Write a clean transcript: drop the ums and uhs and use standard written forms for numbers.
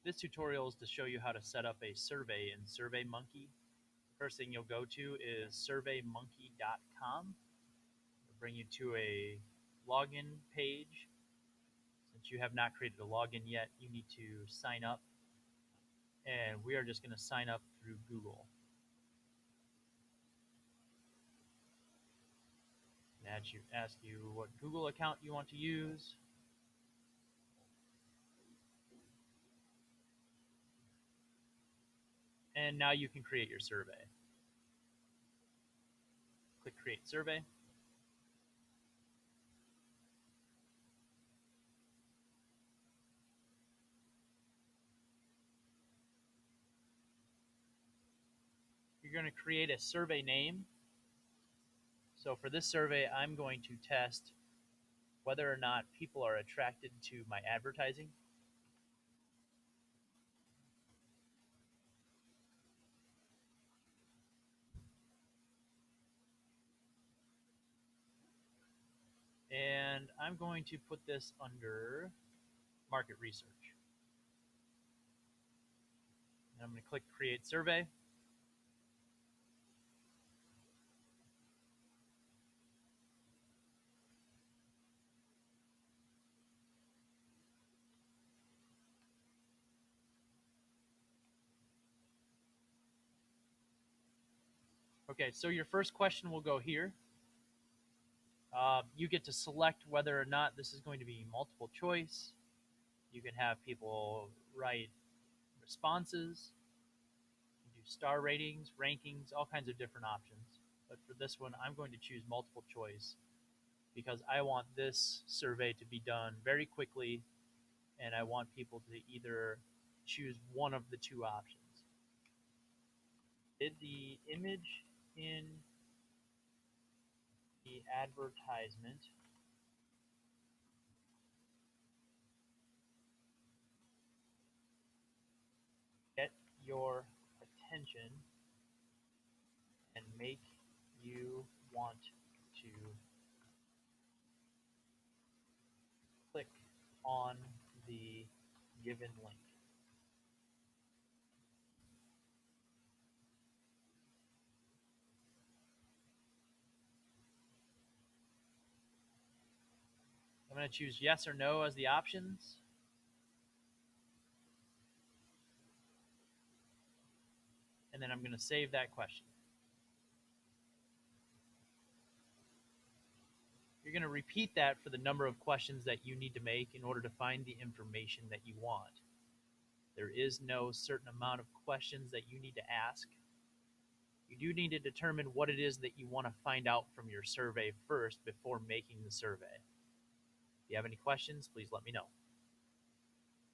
This tutorial is to show you how to set up a survey in SurveyMonkey. The first thing you'll go to is surveymonkey.com. It'll bring you to a login page. Since you have not created a login yet, you need to sign up. And we are just going to sign up through Google. And ask you what Google account you want to use. And now you can create your survey. Click Create Survey. You're going to create a survey name. So for this survey, I'm going to test whether or not people are attracted to my advertising. And I'm going to put this under market research. And I'm going to click Create Survey. Okay, so your first question will go here. You get to select whether or not this is going to be multiple choice. You can have people write responses, you do star ratings, rankings, all kinds of different options. But for this one, I'm going to choose multiple choice because I want this survey to be done very quickly, and I want people to either choose one of the two options. Did the image in the advertisement get your attention and make you want to click on the given link? I'm going to choose yes or no as the options. And then I'm going to save that question. You're going to repeat that for the number of questions that you need to make in order to find the information that you want. There is no certain amount of questions that you need to ask. You do need to determine what it is that you want to find out from your survey first before making the survey. If you have any questions, please let me know.